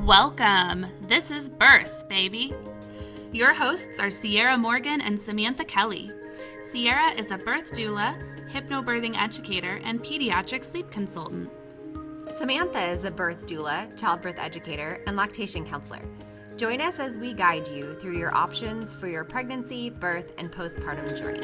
Welcome! This is Birth, baby! Your hosts are Ciarra Morgan and Samantha Kelly. Ciarra is a birth doula, hypnobirthing educator, and pediatric sleep consultant. Samantha is a birth doula, childbirth educator, and lactation counselor. Join us as we guide you through your options for your pregnancy, birth, and postpartum journey.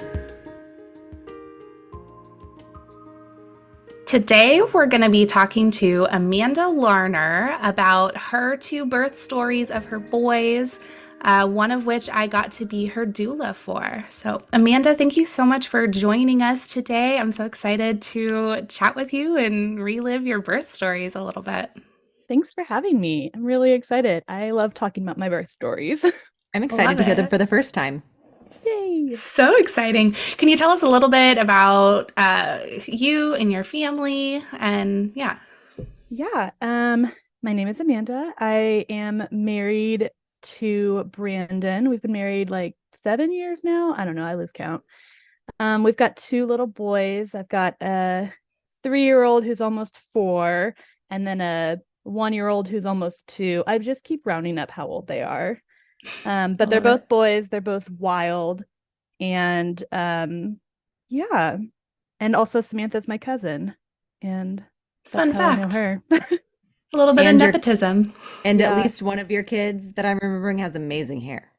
Today, we're going to be talking to Amanda Larner about her two birth stories of her boys, one of which I got to be her doula for. So, Amanda, thank you so much for joining us today. I'm so excited to chat with you and relive your birth stories a little bit. Thanks for having me. I'm really excited. I love talking about my birth stories. I'm excited to hear them for the first time. Yay! So exciting. Can you tell us a little bit about you and your family? And yeah. Yeah. My name is Amanda. I am married to Brandon. We've been married like 7 years now. I don't know. I lose count. We've got two little boys. I've got a 3-year-old who's almost 4, and then a 1-year-old who's almost 2. I just keep rounding up how old they are. But they're both boys. They're both wild. And yeah. And also Samantha's my cousin. And Fun that's how I fact. know her. A little bit of And nepotism. And Yeah. at least one of your kids that I'm remembering has amazing hair.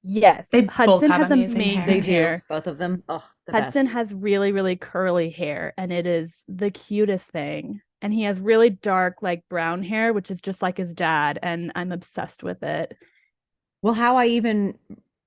Yes. They both Hudson have has amazing amazing hair. They do, hair. both of them. Oh, the Hudson best. has really, really curly hair, and it is the cutest thing. And he has really dark, like brown hair, which is just like his dad, and I'm obsessed with it. Well, how I even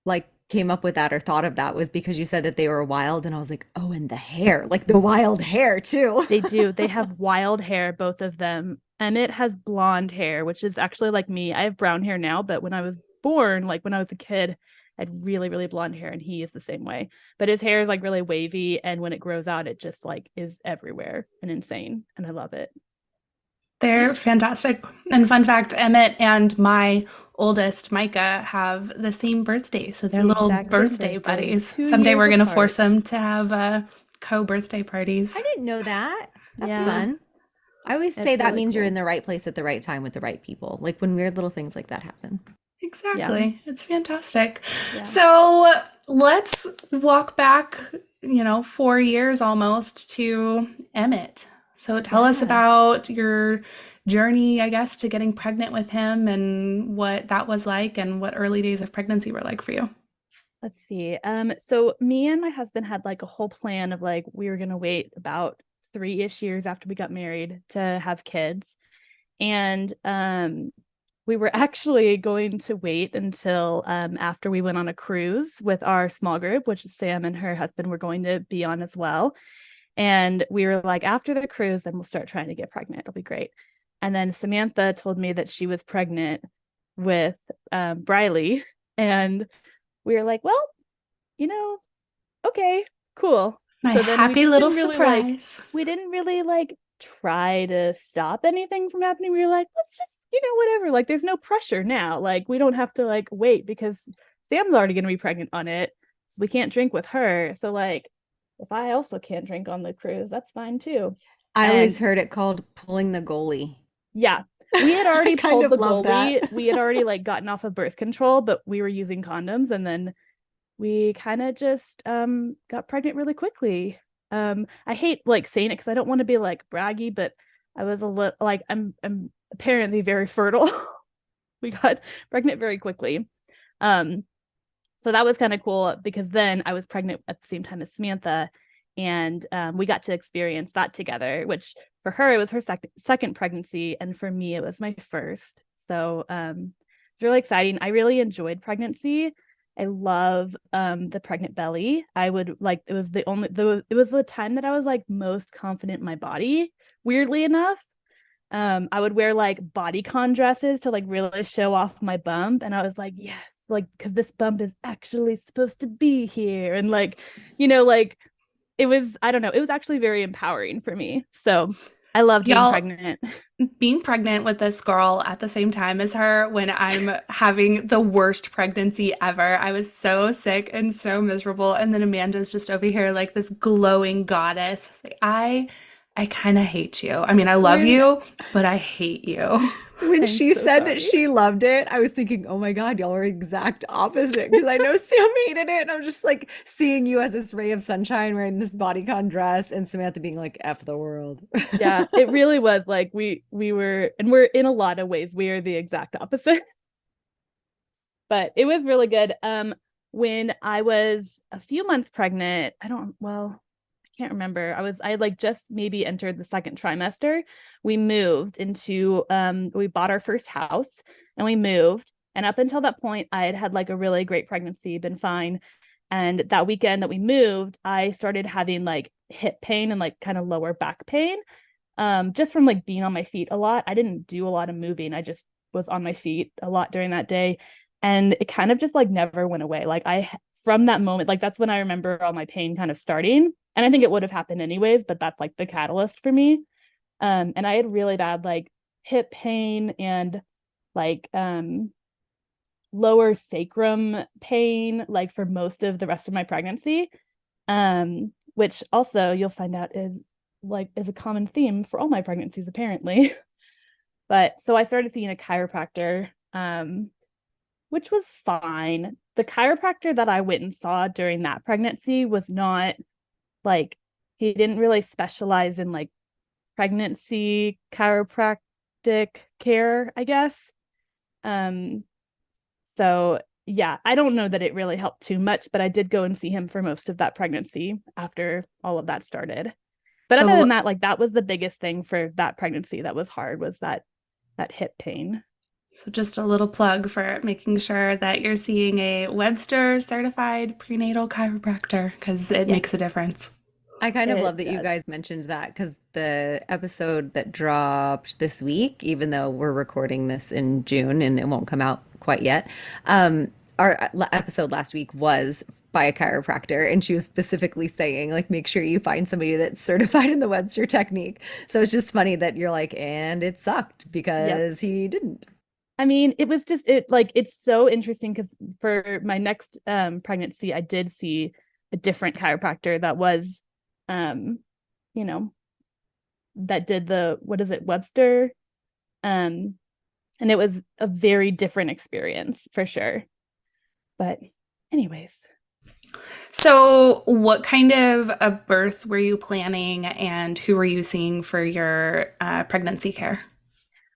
like came up with that or thought of that was because you said that they were wild, and I was like, oh, and the hair, like the wild hair too. They do. They have wild hair, both of them. Emmett has blonde hair, which is actually like me. I have brown hair now, but when I was born, like when I was a kid, I had really, really blonde hair, and he is the same way. But his hair is like really wavy, and when it grows out, it just like is everywhere and insane, and I love it. They're fantastic. And fun fact, Emmett and my oldest, Micah, have the same birthday. So they're The little exact same birthday birthday, buddies. 2 Someday we're years going to apart. force them to have co-birthday parties. I didn't know that. That's Yeah. fun. I always It's say that really means you're cool. in the right place at the right time with the right people. Like when weird little things like that happen. Exactly. It's fantastic. Yeah. So let's walk back, 4 years almost to Emmett. So tell us Yeah. about your journey, I guess, to getting pregnant with him and what that was like and what early days of pregnancy were like for you. Let's see. So me and my husband had like a whole plan of like we were gonna wait about 3-ish years after we got married to have kids. And we were actually going to wait until after we went on a cruise with our small group, which Sam and her husband were going to be on as well. And we were like, after the cruise, then we'll start trying to get pregnant. It'll be great. And then Samantha told me that she was pregnant with Briley. And we were like, well, okay, cool. My So then we happy little didn't really, like, surprise. we didn't really like try to stop anything from happening. We were like, let's just, whatever. Like, there's no pressure now. Like, we don't have to like wait because Sam's already going to be pregnant on it. So we can't drink with her. So like, if I also can't drink on the cruise, that's fine too. I always And- heard it called pulling the goalie. Yeah. We had already I kind pulled of the love goalie. that. We had already like gotten off of birth control, but we were using condoms, and then we kind of just got pregnant really quickly. I hate like saying it because I don't want to be like braggy, but I was a little like I'm apparently very fertile. We got pregnant very quickly. So that was kind of cool because then I was pregnant at the same time as Samantha, and we got to experience that together, which for her it was her second pregnancy, and for me it was my first. So it's really exciting. I really enjoyed pregnancy. I love the pregnant belly. I would like it was the time that I was like most confident in my body, weirdly enough. I would wear like bodycon dresses to like really show off my bump, and I was like, yes, like because this bump is actually supposed to be here, and like like it was, I don't know, it was actually very empowering for me. So I loved being Y'all- pregnant. Being pregnant with this girl at the same time as her when I'm having the worst pregnancy ever. I was so sick and so miserable. And then Amanda's just over here like this glowing goddess. It's like, I kind of hate you. I mean, I love We're- you, but I hate you. When I'm she so said that sorry. she loved it, I was thinking, oh my God, y'all are exact opposite. Because I know Sam hated it. And I'm just like seeing you as this ray of sunshine wearing this bodycon dress and Samantha being like, F the world. Yeah, it really was like we were, and we're in a lot of ways, we are the exact opposite. But it was really good. When I was a few months pregnant, I can't remember. I had like just maybe entered the second trimester. We moved into we bought our first house and we moved. And up until that point, I had had like a really great pregnancy, been fine. And that weekend that we moved, I started having like hip pain and like kind of lower back pain. Just from like being on my feet a lot. I didn't do a lot of moving. I just was on my feet a lot during that day. And it kind of just like never went away. Like from that moment, like that's when I remember all my pain kind of starting. And I think it would have happened anyways, but that's like the catalyst for me. And I had really bad like hip pain and like lower sacrum pain like for most of the rest of my pregnancy. Which also you'll find out is a common theme for all my pregnancies apparently. But so I started seeing a chiropractor, which was fine. The chiropractor that I went and saw during that pregnancy was not like, he didn't really specialize in like pregnancy chiropractic care, I guess. Um, so yeah, I don't know that it really helped too much, but I did go and see him for most of that pregnancy after all of that started. But other than So, that, like that was the biggest thing for that pregnancy that was hard, was that hip pain. so just a little plug for making sure that you're seeing a Webster certified prenatal chiropractor because it Yes, makes a difference. I kind of love it that you does. guys mentioned that because the episode that dropped this week, even though we're recording this in June and it won't come out quite yet, our episode last week was by a chiropractor, and she was specifically saying, like, make sure you find somebody that's certified in the Webster technique. So it's just funny that you're like, and it sucked Yep. because he didn't. I mean, it was just it like it's so interesting because for my next pregnancy, I did see a different chiropractor that was um, you know, that did the what is it, Webster? Um, and it was a very different experience for sure. But anyways, So, what kind of a birth were you planning and who were you seeing for your pregnancy care?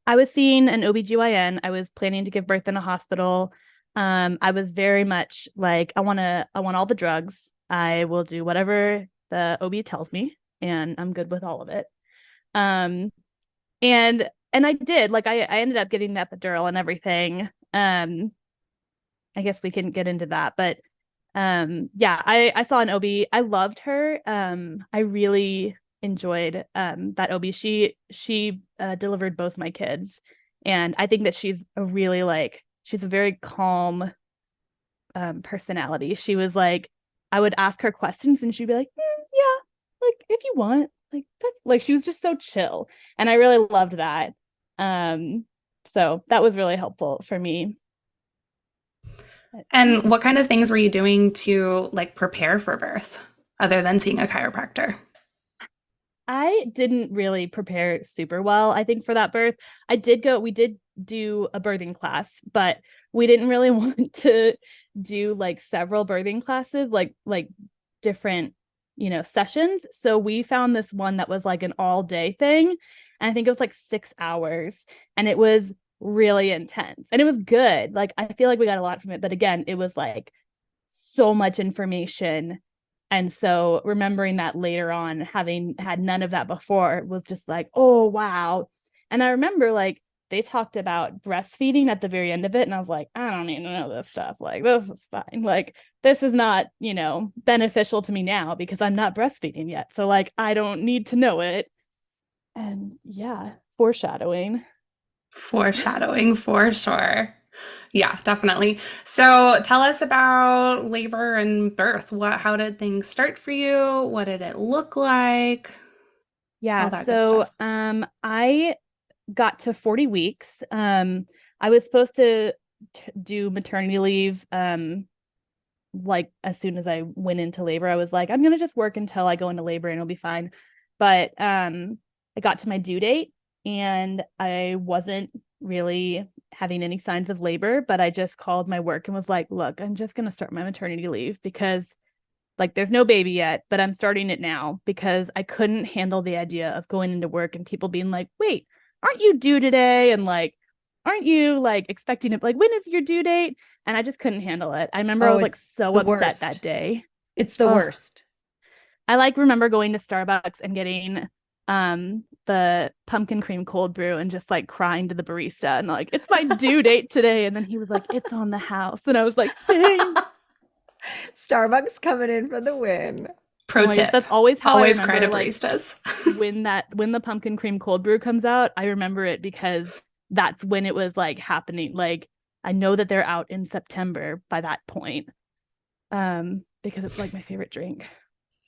I was seeing an OBGYN. I was planning to give birth in a hospital. I was very much like, I want all the drugs. I will do whatever the OB tells me, and I'm good with all of it. Um, and I did, like, I ended up getting the epidural and everything. I guess we can get into that, but yeah, I saw an OB. I loved her. I really enjoyed that OB. She delivered both my kids, and I think that she's a very calm personality. She was like, I would ask her questions and she'd be like, yeah, like if you want, like that's like, she was just so chill, and I really loved that. um so that was really helpful for me. But, And yeah. what kind of things were you doing to like prepare for birth other than seeing a chiropractor? I didn't really prepare super well, I think, for that birth. We did do a birthing class, but we didn't really want to do like several birthing classes, like different, sessions. So we found this one that was like an all day thing. And I think it was like 6 hours, and it was really intense and it was good. Like, I feel like we got a lot from it, but again, it was like so much information. And so remembering that later on, having had none of that before, was just like, oh, wow. And I remember like they talked about breastfeeding at the very end of it. And I was like, I don't need to know this stuff. Like, this is fine. Like, this is not, beneficial to me now because I'm not breastfeeding yet. So, like, I don't need to know it. And yeah, foreshadowing. Foreshadowing for sure. Yeah, definitely. So tell us about labor and birth. How did things start for you? What did it look like? All Yeah. that good So stuff. I got to 40 weeks. I was supposed to do maternity leave. Like as soon as I went into labor, I was like, I'm gonna just work until I go into labor and it'll be fine. But I got to my due date and I wasn't really having any signs of labor, but I just called my work and was like, look, I'm just going to start my maternity leave because like there's no baby yet, but I'm starting it now because I couldn't handle the idea of going into work and people being like, wait, aren't you due today? And like, aren't you like expecting it? Like, when is your due date? And I just couldn't handle it. I remember I Oh, was like it's so the upset that worst. day. It's the Ugh. worst. I like remember going to Starbucks and getting the pumpkin cream cold brew and just like crying to the barista and like, it's my due date today. And then he was like, it's on the house. And I was like, thanks. Starbucks coming in for the win. Oh Pro my gosh, tip, that's always how I always cry remember to like baristas. when the pumpkin cream cold brew comes out. I remember it because that's when it was like happening. Like I know that they're out in September by that point. Because it's like my favorite drink.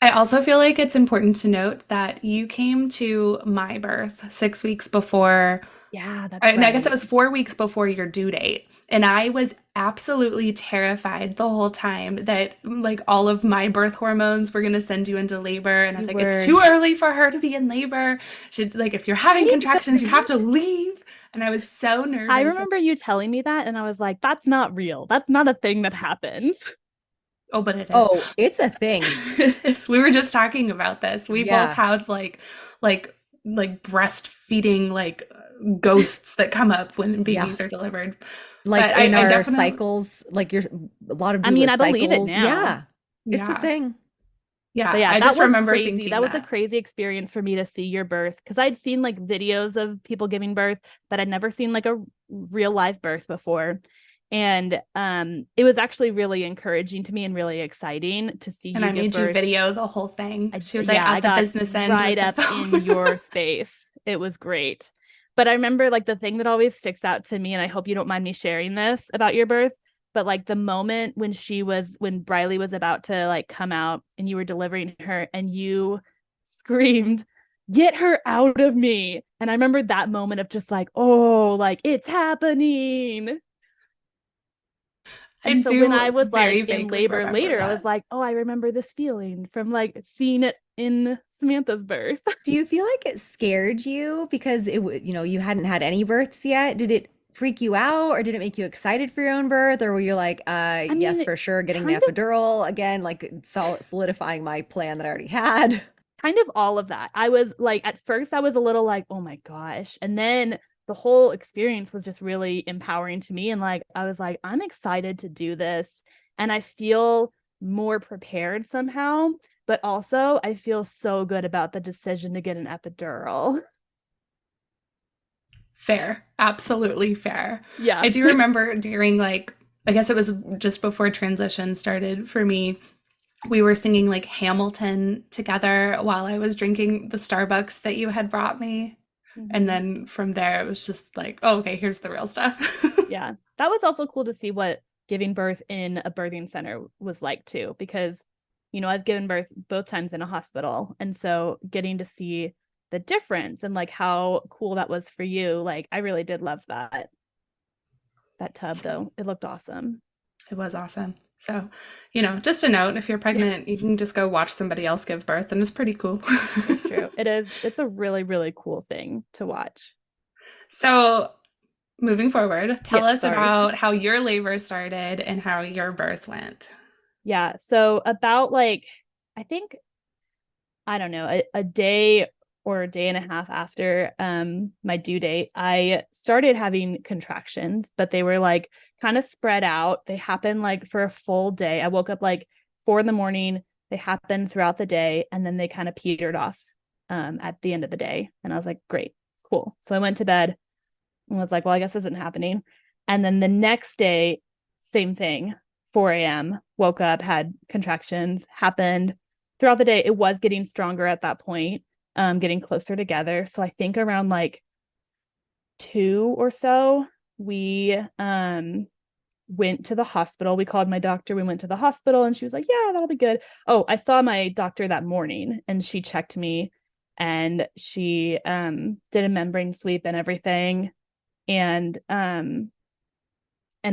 I also feel like it's important to note that you came to my birth 6 weeks before. Yeah, that's I guess it right. was 4 weeks before your due date. And I was absolutely terrified the whole time that like all of my birth hormones were going to send you into labor. And I was You like, it's were too early for her to be in labor. Should like if you're having right, but contractions, you have to that leave. And I was so I nervous. remember you telling me that and I was like, that's not real. That's not a thing that happens. Oh, but it is. Oh, it's a thing. It is. We were just talking about this. We both Yeah. have like like breastfeeding like ghosts that come up when Yeah. babies are delivered. Like But in I our definitely, cycles, like you're a lot of I mean, doula I believe it cycles. now. Yeah. It's a yeah. thing. Yeah, But yeah, I that just was remember crazy. thinking That was a that. crazy experience for me to see your birth because I'd seen like videos of people giving birth, but I'd never seen like a real live birth before. And it was actually really encouraging to me and really exciting to see And you I give made you birth. video the whole thing. She was like Yeah, I at the got business end right with the up in phone. your space. It was great. But I remember like the thing that always sticks out to me, and I hope you don't mind me sharing this about your birth, but like the moment when Briley was about to like come out and you were delivering her and you screamed, get her out of me. And I remember that moment of just like, oh, like it's happening. I And so when I do was very like in vaguely labor remember later, I was that. like, oh, I remember this feeling from like seeing it in Samantha's birth. Do you feel like it scared you because you hadn't had any births yet? Did it freak you out or did it make you excited for your own birth? Or were you like, I yes, mean, for sure, getting the kind of epidural again, like solidifying my plan that I already had? kind of all of that. I was like, at first, I was a little like, oh my gosh. And then the whole experience was just really empowering to me. And like, I was like, I'm excited to do this. And I feel more prepared somehow. But also, I feel so good about the decision to get an epidural. Fair. Absolutely fair. Yeah. I do remember during like I guess it was just before transition started for me. We were singing like Hamilton together while I was drinking the Starbucks that you had brought me. And Mhm. then from there, it was just like, oh, okay, here's the real stuff. Yeah. That was also cool to see what giving birth in a birthing center was like too, because, I've given birth both times in a hospital. And so getting to see the difference and like how cool that was for you, like I really did love that tub though. It looked awesome. It was awesome. So, just a note, if you're Yeah, pregnant, you can just go watch somebody else give birth, and it's pretty cool. it's true. It is. It's a really, really cool thing to watch. So, moving forward, tell Yeah, us sorry. about how your labor started and how your birth went. Yeah. So about like, I think, I don't know, a day or a day and a half after my due date, I started having contractions, but they were like kind of spread out. They happened like for a full day. I woke up like 4 in the morning. They happened throughout the day, and then they kind of petered off at the end of the day. And I was like, great, cool. So I went to bed and was like, well, I guess this isn't happening. And then the next day, same thing, 4 a.m., woke up, had contractions, happened throughout the day. It was getting stronger at that point, getting closer together. So I think around like 2 or so, we went to the hospital. We called my doctor. We went to the hospital and she was like, yeah, that'll be good. Oh, I saw my doctor that morning and she checked me and she did a membrane sweep and everything. And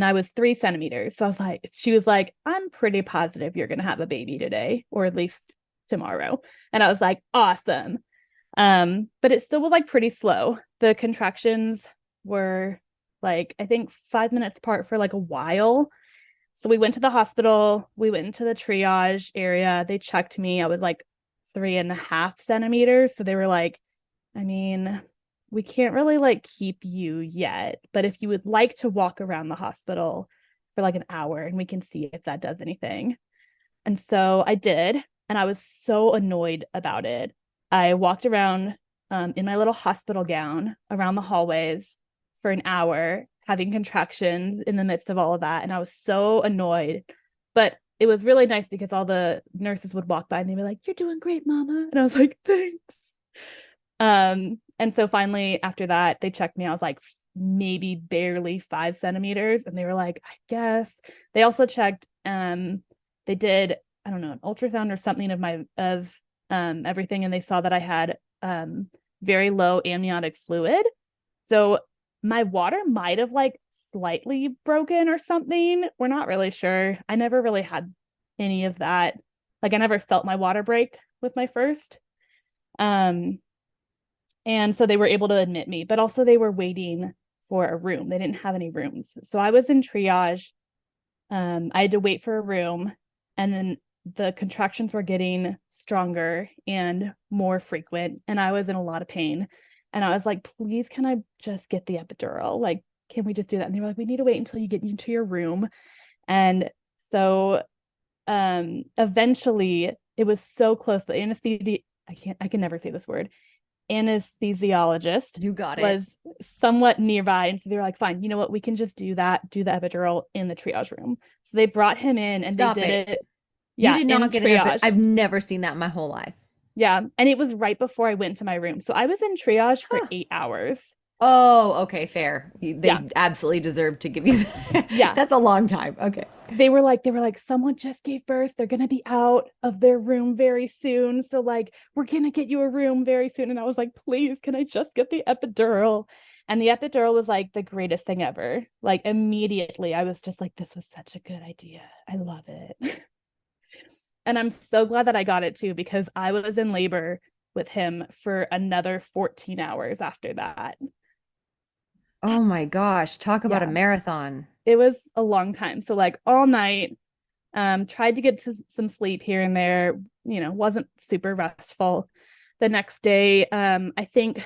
I was 3 centimeters. So she was like, I'm pretty positive you're gonna have a baby today, or at least tomorrow. And I was like, awesome. But it still was like pretty slow. The contractions were like I think 5 minutes apart for like a while. So we went to the hospital, we went into the triage area. They checked me. I was like 3.5 centimeters. So they were like, I mean, we can't really like keep you yet, but if you would like to walk around the hospital for like an hour and we can see if that does anything. And so I did, and I was so annoyed about it. I walked around in my little hospital gown around the hallways for an hour, having contractions in the midst of all of that. And I was so annoyed. But it was really nice because all the nurses would walk by and they'd be like, "You're doing great, mama." And I was like, "Thanks." And so finally, after that, they checked me. I was like maybe barely 5 centimeters. And they were like, "I guess." They also checked, they did, I don't know, an ultrasound or something of everything, and they saw that I had very low amniotic fluid. So my water might have like slightly broken or something. We're not really sure. I never really had any of that. Like I never felt my water break with my first. And so they were able to admit me, but also they were waiting for a room. They didn't have any rooms. So I was in triage. I had to wait for a room, and then the contractions were getting stronger and more frequent, and I was in a lot of pain. And I was like, "Please, can I just get the epidural? Like, can we just do that?" And they were like, "We need to wait until you get into your room." And so eventually it was so close. The anesthesia, I can never say this word. Anesthesiologist You got it. was somewhat nearby, and so they were like, "Fine, you know what, we can just do the epidural in the triage room." So they brought him in and Stop they did it. it. You Yeah, did in not get triage. I've never seen that in my whole life. Yeah, and it was right before I went to my room, so I was in triage for Huh. 8 hours. Oh, okay, fair. Yeah, They absolutely deserve to give you that. yeah. That's a long time. Okay. They were like, "Someone just gave birth. They're gonna be out of their room very soon, so like we're gonna get you a room very soon." And I was like, "Please, can I just get the epidural?" And the epidural was like the greatest thing ever. Like immediately I was just like, "This is such a good idea. I love it." And I'm so glad that I got it too, because I was in labor with him for another 14 hours after that. Oh my gosh, talk about a Yeah, marathon. it was a long time. So like all night, tried to get some sleep here and there, wasn't super restful. The next day, I think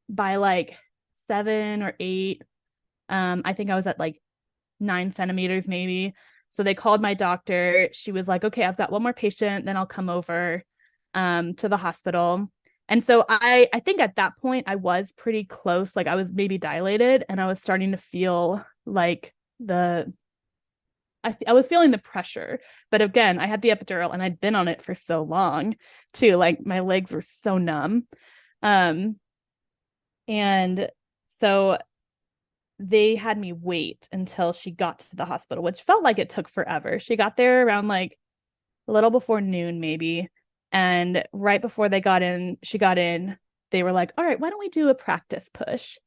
by like 7 or 8, I think I was at like 9 centimeters maybe. So they called my doctor. She was like, "Okay, I've got one more patient, then I'll come over to the hospital." And so I think at that point I was pretty close. Like I was maybe dilated, and I was starting to feel like I was feeling the pressure. But again, I had the epidural and I'd been on it for so long too. Like my legs were so numb. Um, and so they had me wait until she got to the hospital, which felt like it took forever. She got there around like a little before noon, maybe. And right before she got in, they were like, "All right, why don't we do a practice push?"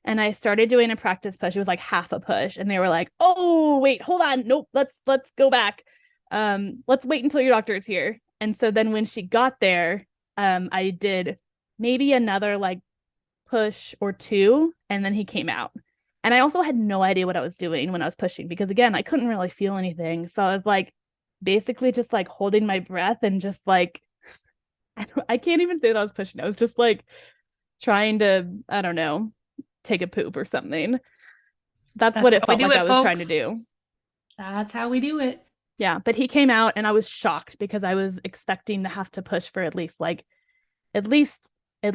And I started doing a practice push. It was like half a push. And they were like, "Oh, wait, hold on. Nope, let's go back. Let's wait until your doctor is here." And so then when she got there, I did maybe another like push or two, and then he came out. And I also had no idea what I was doing when I was pushing, because again, I couldn't really feel anything. So I was like basically just like holding my breath and just like I can't even say that I was pushing. I was just like trying to, I don't know, take a poop or something. That's what That's it how we felt do like I it, was trying to folks. do. That's how we do it. Yeah, but he came out and I was shocked because I was expecting to have to push for at least at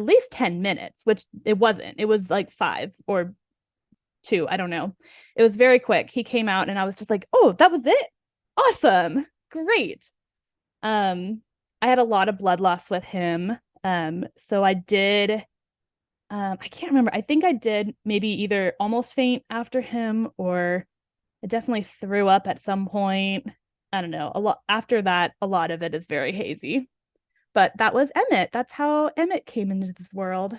least 10 minutes, which it wasn't. It was like 5 or 2, I don't know. It was very quick. He came out and I was just like, "Oh, that was it. Awesome. Great." Um I had a lot of blood loss with him. So I did I can't remember. I think I did maybe either almost faint after him, or I definitely threw up at some point. I don't know. A lot after that, a lot of it is very hazy. But that was Emmett. That's how Emmett came into this world.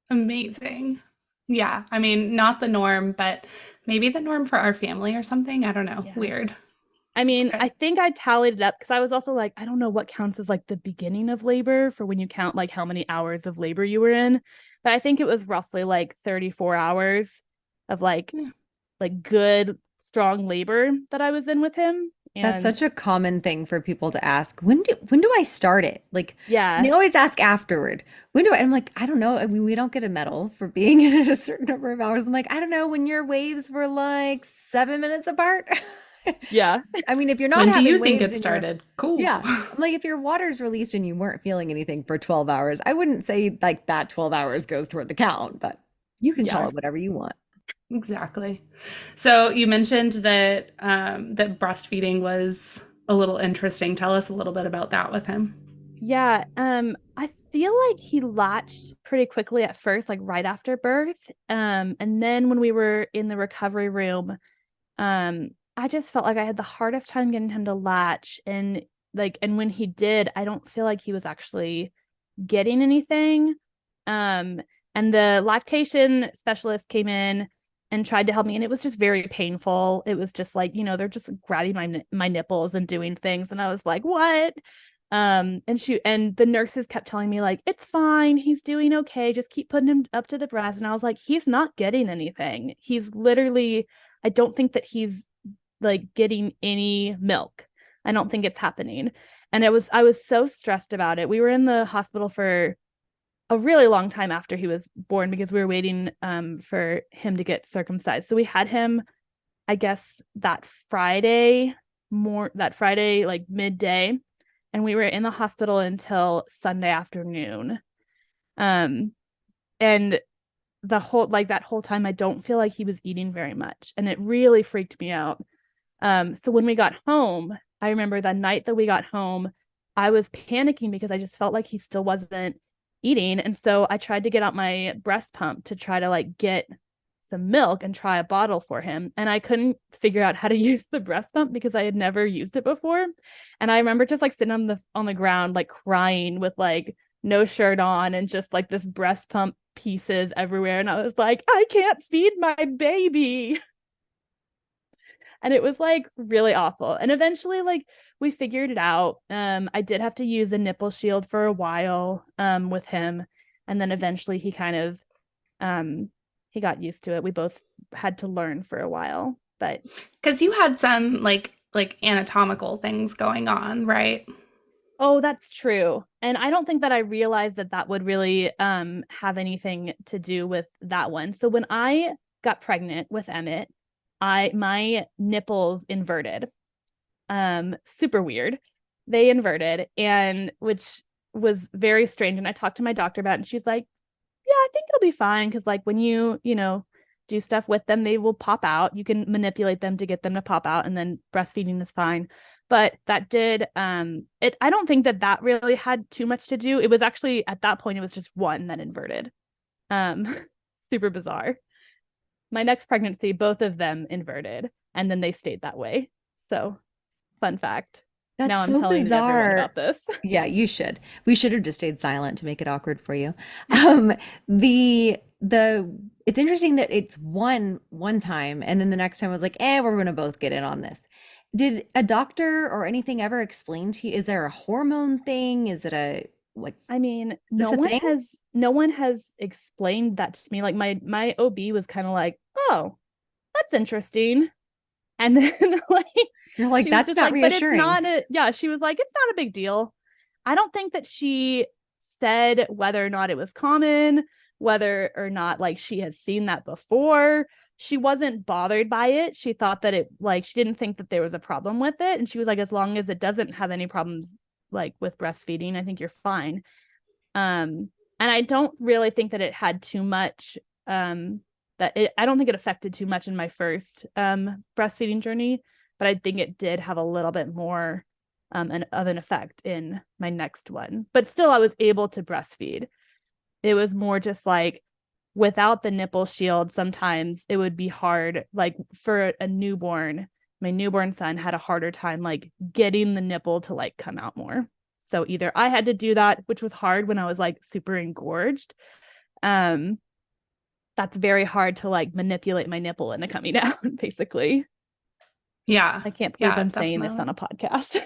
Amazing. Yeah, I mean, not the norm, but maybe the norm for our family or something. I don't know. Yeah. Weird. I It's mean, good. I think I tallied it up because I was also like, I don't know what counts as like the beginning of labor for when you count like how many hours of labor you were in. but I think it was roughly like 34 hours of Yeah. like good strong labor that I was in with him. That's And such a common thing for people to ask. When do I start it? Like, and yeah, they always ask afterward. When do I? I'm like, I don't know. I mean, we don't get a medal for being in it a certain number of hours. I'm like, I don't know. When your waves were like 7 minutes apart. yeah, I mean, if you're not When do you having think waves it in your, started? Cool. yeah. I'm like, if your water's released and you weren't feeling anything for 12 hours, I wouldn't say like that 12 hours goes toward the count, but you can call yeah. it whatever you want. Exactly. So you mentioned that that breastfeeding was a little interesting. Tell us a little bit about that with him. Yeah, I feel like he latched pretty quickly at first, like right after birth. And then when we were in the recovery room, I just felt like I had the hardest time getting him to latch. And when he did, I don't feel like he was actually getting anything. Um, and the lactation specialist came in and tried to help me, and it was just very painful. It was just like, they're just grabbing my nipples and doing things, and I was like, what? And the nurses kept telling me like, it's fine, he's doing okay, just keep putting him up to the breast. And I was like, he's not getting anything. He's literally, I don't think that he's like getting any milk. I don't think it's happening. And I was so stressed about it. We were in the hospital for a really long time after he was born because we were waiting for him to get circumcised. So we had him, I guess, that Friday like midday, and we were in the hospital until Sunday afternoon. Um and that whole time I don't feel like he was eating very much, and it really freaked me out. So when we got home, I remember that night that we got home, I was panicking because I just felt like he still wasn't eating. And so I tried to get out my breast pump to try to like get some milk and try a bottle for him. And I couldn't figure out how to use the breast pump because I had never used it before. And I remember just like sitting on the ground, like crying with like no shirt on and just like this breast pump pieces everywhere. And I was like, I can't feed my baby. And it was like really awful. And eventually like we figured it out. I did have to use a nipple shield for a while with him, and then eventually he kind of he got used to it. We both had to learn for a while, but Because you had some like anatomical things going on, right? oh, that's true. And I don't think that I realized that that would really have anything to do with that one. So when I got pregnant with Emmett, my nipples inverted. Super weird. They inverted, and which was very strange. And I talked to my doctor about it, and she's like, yeah, I think it'll be fine because like when you do stuff with them, they will pop out. You can manipulate them to get them to pop out, and then breastfeeding is fine. But that did it I don't think that that really had too much to do. It was actually at that point it was just one that inverted. Um Super bizarre. My next pregnancy, both of them inverted, and then they stayed that way. So, fun fact. That's Now I'm so telling everyone bizarre. about this. Yeah, you should. We should have just stayed silent to make it awkward for you. Um, the it's interesting that it's one time and then the next time I was like, we're gonna both get in on this. Did a doctor or anything ever explain to you? Is there a hormone thing? Is it a like I mean, is this a thing? no one has explained that to me. Like my OB was kind of like, "Oh, that's interesting." And then like You're like, she was that's just not like, "But it's reassuring. not a yeah." She was like, "It's not a big deal." I don't think that she said whether or not it was common, whether or not like she had seen that before. She wasn't bothered by it. She thought that it like she didn't think that there was a problem with it. And she was like, as long as it doesn't have any problems like with breastfeeding, I think you're fine. And I don't really think that it had too much I don't think it affected too much in my first breastfeeding journey, but I think it did have a little bit more of an effect in my next one. But still, I was able to breastfeed. It was more just like without the nipple shield, sometimes it would be hard. Like for a newborn, my newborn son had a harder time like getting the nipple to like come out more. So either I had to do that, which was hard when I was like super engorged. Um, that's very hard to like manipulate my nipple into coming out, basically. Yeah. I can't believe Yeah, I'm saying this definitely. on a podcast.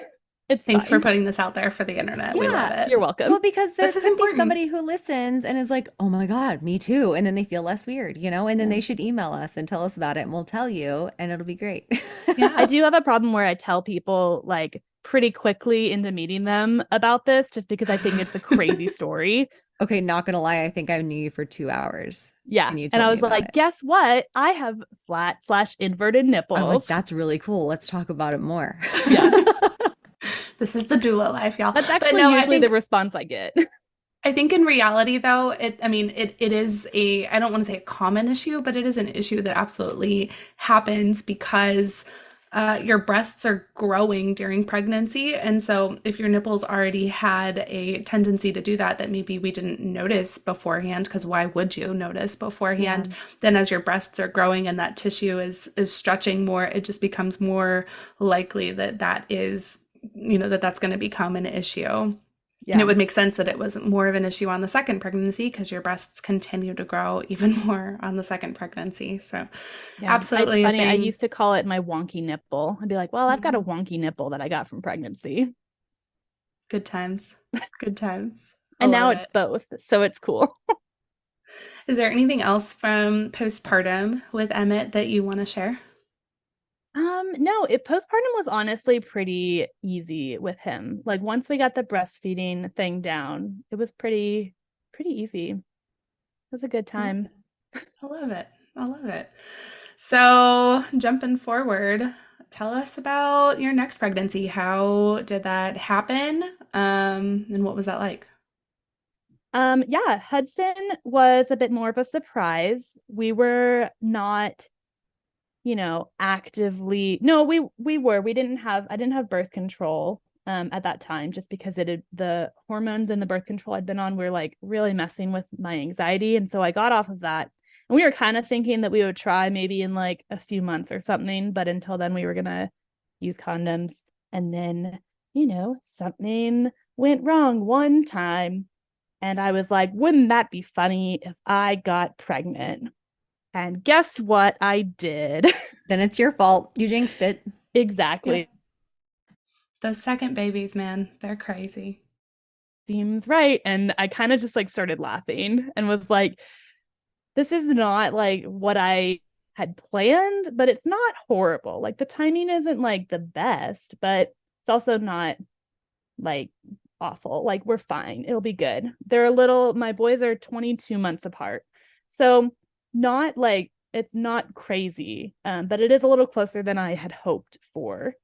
It's Thanks for fine. putting this out there for the internet. We love Yeah. it. You're welcome. Well, because there This is could be important. somebody who listens and is like, oh my God, me too. And then they feel less weird, and then Yeah. they should email us and tell us about it and we'll tell you and it'll be great. Yeah. I do have a problem where I tell people like pretty quickly into meeting them about this just because I think it's a crazy story. Okay, not gonna lie, I think I knew you for 2 hours Yeah. and you And told I me was about like, it. guess what? I have flat/inverted I'm like, nipples. that's really cool. Let's talk about it more. Yeah. This is the doula life, y'all. That's But actually no, usually the response I get. I think in reality, though, it is I don't want to say a common issue, but it is an issue that absolutely happens because your breasts are growing during pregnancy. And so if your nipples already had a tendency to do that, that maybe we didn't notice beforehand, because why would you notice beforehand? Yeah. Then as your breasts are growing and that tissue is stretching more, it just becomes more likely that is, that's going to become an issue. And it would make sense that it was more of an issue on the second pregnancy because your breasts continue to grow even more on the second pregnancy. So Yeah. absolutely It's a funny. I thing. used to call it my wonky nipple. I'd be like, well, I've got a wonky nipple that I got from pregnancy. Good times. Good times. I And now love it's it. both. So it's cool. Is there anything else from postpartum with Emmett that you want to share? No, postpartum was honestly pretty easy with him. Like once we got the breastfeeding thing down, it was pretty easy. It was a good time. I love it. I love it. So, jumping forward, tell us about your next pregnancy. How did that happen? And what was that like? Yeah, Hudson was a bit more of a surprise. We were not, actively. No, we were. I didn't have birth control at that time just because the hormones and the birth control I'd been on were like really messing with my anxiety. And so I got off of that. And we were kind of thinking that we would try maybe in like a few months or something, but until then we were gonna use condoms. And then, something went wrong one time. And I was like, wouldn't that be funny if I got pregnant? And guess what I did? Then it's your fault. You jinxed it. Exactly. Yeah. Those second babies, man, they're crazy. Seems right. And I kind of just like started laughing and was like, this is not like what I had planned, but it's not horrible. Like the timing isn't like the best, but it's also not like awful. Like we're fine. It'll be good. My boys are 22 months apart. So not like it's not crazy, but it is a little closer than I had hoped for,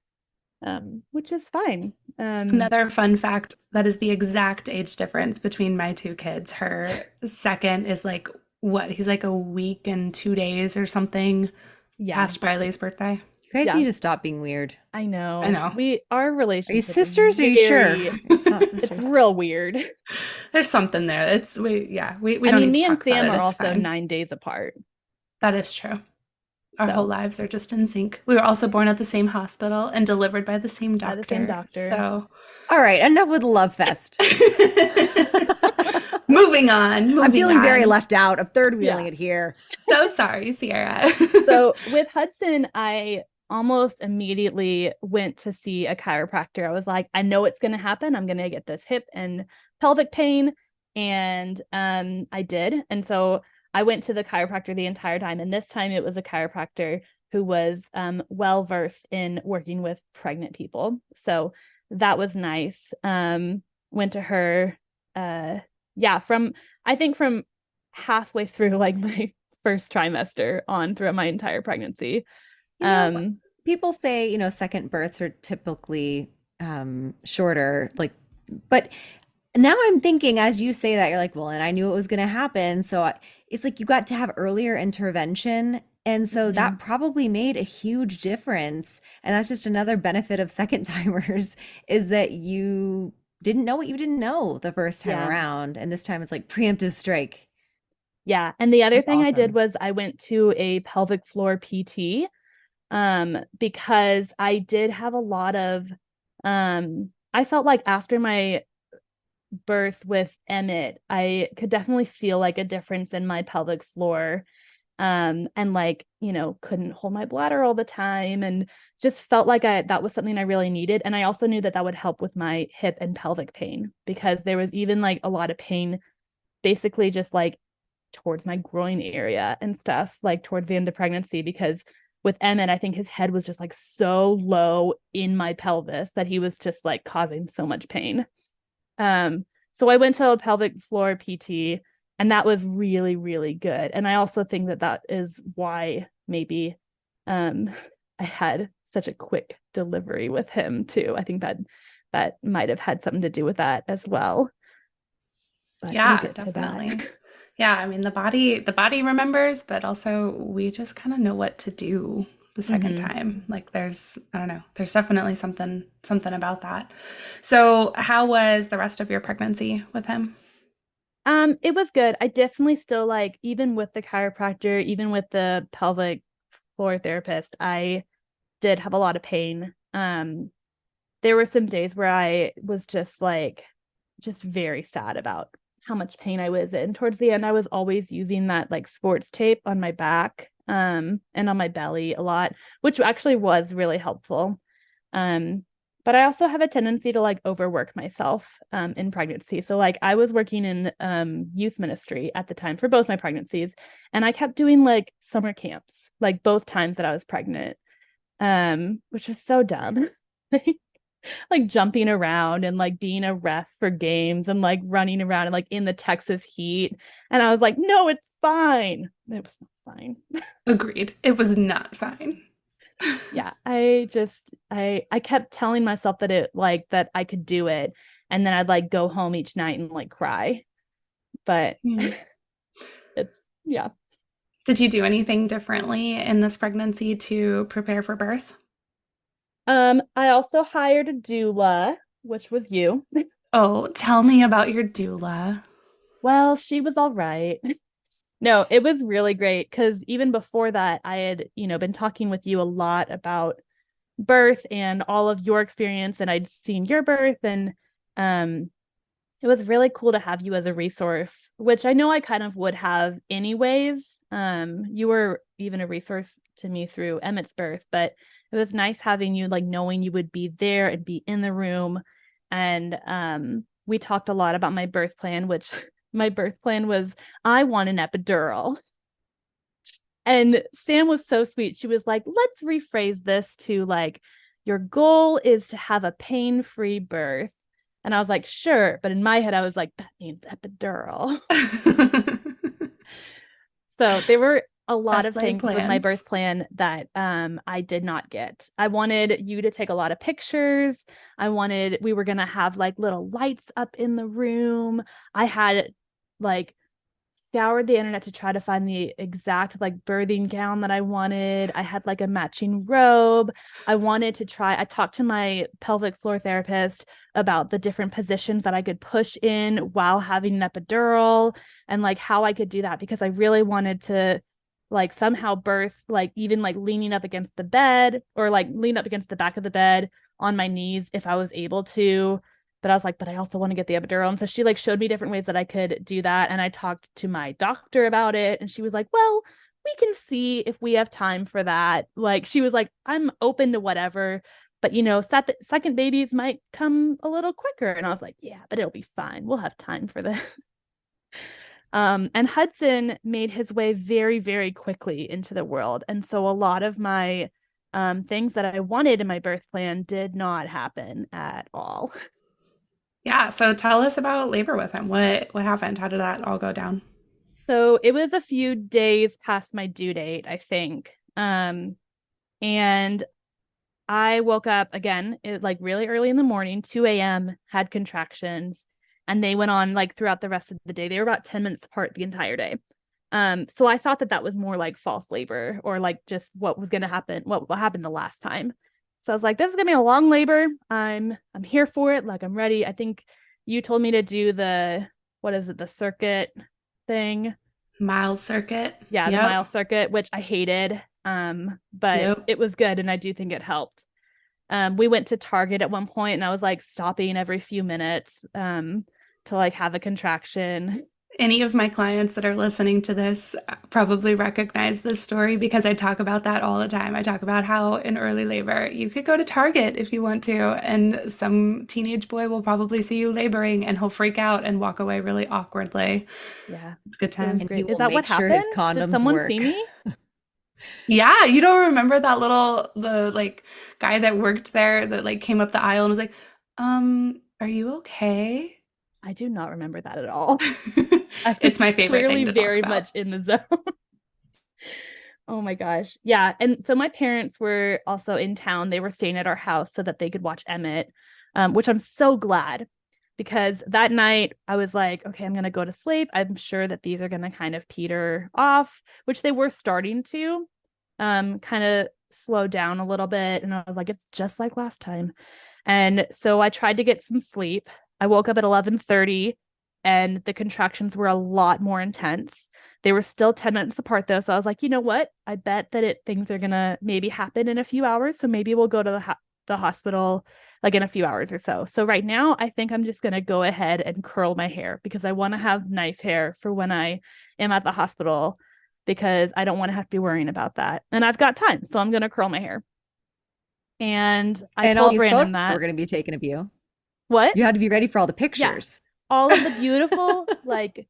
which is fine. Another fun fact, that is the exact age difference between my two kids. Her second is like, what? He's like a week and 2 days or something past Riley's birthday. You guys need to stop being weird. I know. I know. Our relationship. Are you sisters? Are you sure? It's not sisters. It's real weird. There's something there. We I don't mean, need to me and talk about Sam it. are It's also fine. 9 days apart. That is true. Our So. whole lives are just in sync. We were also born at the same hospital and delivered by the same doctor. By the same doctor. So, all right, enough with Love Fest. moving on. I'm feeling very left out. I'm third wheeling it here. So sorry, Ciarra. So with Hudson, I almost immediately went to see a chiropractor. I was like, I know it's going to happen. I'm going to get this hip and pelvic pain. And I did. And so I went to the chiropractor the entire time. And this time it was a chiropractor who was well-versed in working with pregnant people. So that was nice. Went to her, from halfway through like my first trimester on throughout my entire pregnancy. People say, second births are typically shorter, but now I'm thinking as you say that, you're like, well, and I knew it was going to happen. So it's like you got to have earlier intervention. And so that probably made a huge difference. And that's just another benefit of second timers is that you didn't know what you didn't know the first time around. And this time it's like preemptive strike. Yeah. And the other thing awesome. I did was I went to a pelvic floor PT because I did have a lot of, I felt like after my birth with Emmett, I could definitely feel like a difference in my pelvic floor. and like, couldn't hold my bladder all the time and just felt like that was something I really needed. And I also knew that that would help with my hip and pelvic pain because there was even like a lot of pain basically just like towards my groin area and stuff, like towards the end of pregnancy, because with Emmett, I think his head was just like so low in my pelvis that he was just like causing so much pain. So I went to a pelvic floor PT, and that was really, really good. And I also think that that is why maybe I had such a quick delivery with him too. I think that might have had something to do with that as well. But we'll Yeah, get to definitely. that. Yeah, I mean the body remembers, but also we just kind of know what to do the second Mm-hmm. time. Like there's I don't know, there's definitely something about that. So, how was the rest of your pregnancy with him? It was good. I definitely still like, even with the chiropractor, even with the pelvic floor therapist, I did have a lot of pain. There were some days where I was just like, just very sad about how much pain I was in. Towards the end, I was always using that like sports tape on my back, and on my belly a lot, which actually was really helpful. Um, but I also have a tendency to like overwork myself in pregnancy. So like I was working in youth ministry at the time for both my pregnancies, and I kept doing like summer camps, like both times that I was pregnant, which was so dumb. Like jumping around and like being a ref for games and like running around and like in the Texas heat. And I was like, no, it's fine. It was not fine. Agreed. It was not fine. Yeah, I kept telling myself that it like that I could do it, and then I'd like go home each night and like cry. But Hmm. it's yeah. Did you do anything differently in this pregnancy to prepare for birth? I also hired a doula, which was you. Oh, tell me about your doula. Well, she was all right. No, it was really great because even before that, I had, been talking with you a lot about birth and all of your experience, and I'd seen your birth, and um, it was really cool to have you as a resource, which I know I kind of would have anyways. You were even a resource to me through Emmett's birth, but it was nice having you, like knowing you would be there and be in the room. And we talked a lot about my birth plan, which my birth plan was I want an epidural. And Sam was so sweet. She was like, let's rephrase this to like, your goal is to have a pain-free birth. And I was like, sure. But in my head, I was like, that means epidural. So there were a lot Best of laid things with my plans. birth plan that I did not get. I wanted you to take a lot of pictures. We were going to have like little lights up in the room. I had like scoured the internet to try to find the exact like birthing gown that I wanted. I had like a matching robe. I talked to my pelvic floor therapist about the different positions that I could push in while having an epidural and like how I could do that because I really wanted to like somehow birth like even like leaning up against the bed or like lean up against the back of the bed on my knees if I was able to. But I was like, but I also want to get the epidural. And so she like showed me different ways that I could do that. And I talked to my doctor about it. And she was like, well, we can see if we have time for that. Like she was like, I'm open to whatever. But second babies might come a little quicker. And I was like, yeah, but it'll be fine. We'll have time for this. And Hudson made his way very, very quickly into the world. And so a lot of my things that I wanted in my birth plan did not happen at all. Yeah, so tell us about labor with him. What happened? How did that all go down? So it was a few days past my due date, I think. And I woke up again, like really early in the morning, 2 a.m., had contractions, and they went on like throughout the rest of the day. They were about 10 minutes apart the entire day. So I thought that that was more like false labor or like just what was going to happen, what happened the last time. So I was like, this is going to be a long labor. I'm here for it. Like I'm ready. I think you told me to do what is it, the circuit thing? Miles circuit. Yeah, the Yep. mile circuit, which I hated. But Yep. it was good and I do think it helped. We went to Target at one point and I was like stopping every few minutes to like have a contraction. Any of my clients that are listening to this probably recognize this story because I talk about that all the time. I talk about how in early labor you could go to Target if you want to, and some teenage boy will probably see you laboring and he'll freak out and walk away really awkwardly. Yeah, It's a good it was time. And he great. Is will that what make sure his happened? Did condoms someone see work. me? Yeah, you don't remember that the like guy that worked there that like came up the aisle and was like, are you okay? I do not remember that at all. I was It's my favorite clearly thing to talk very about. much in the zone. Oh my gosh. Yeah. And so my parents were also in town. They were staying at our house so that they could watch Emmett, which I'm so glad because that night I was like, okay, I'm going to go to sleep. I'm sure that these are going to kind of peter off, which they were starting to kind of slow down a little bit. And I was like, it's just like last time. And so I tried to get some sleep. I woke up at 11:30 and the contractions were a lot more intense. They were still 10 minutes apart though. So I was like, you know what? I bet that things are going to maybe happen in a few hours. So maybe we'll go to the hospital like in a few hours or so. So right now, I think I'm just going to go ahead and curl my hair because I want to have nice hair for when I am at the hospital because I don't want to have to be worrying about that. And I've got time. So I'm going to curl my hair. And I And all told these Brandon photos that. we're going to be taken of you. What? You had to be ready for all the Yeah. pictures. All of the beautiful, like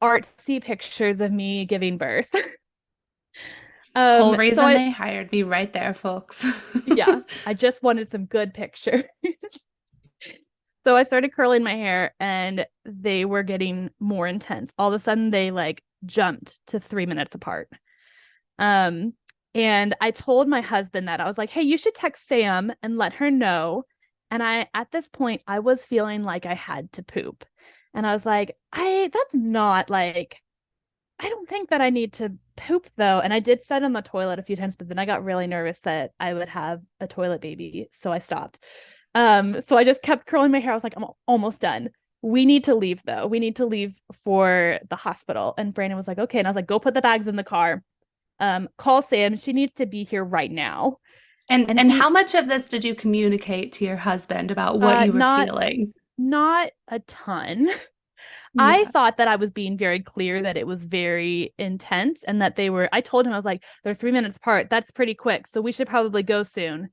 artsy pictures of me giving birth. Whole So reason they hired me right there, folks. yeah, I just wanted some good pictures. So I started curling my hair and they were getting more intense. All of a sudden they like jumped to 3 minutes apart. Um, and I told my husband that I was like, hey, you should text Sam and let her know. And at this point, I was feeling like I had to poop. And I was like, that's not like, I don't think that I need to poop though. And I did sit on the toilet a few times, but then I got really nervous that I would have a toilet baby. So I stopped. So I just kept curling my hair. I was like, I'm almost done. We need to leave though. We need to leave for the hospital. And Brandon was like, okay. And I was like, go put the bags in the car. Call Sam. She needs to be here right now. And And how much of this did you communicate to your husband about what you were not feeling? not a ton. I Yeah. thought that I was being very clear that it was very intense and that I told him, I was like, they're 3 minutes apart. That's pretty quick. So we should probably go soon.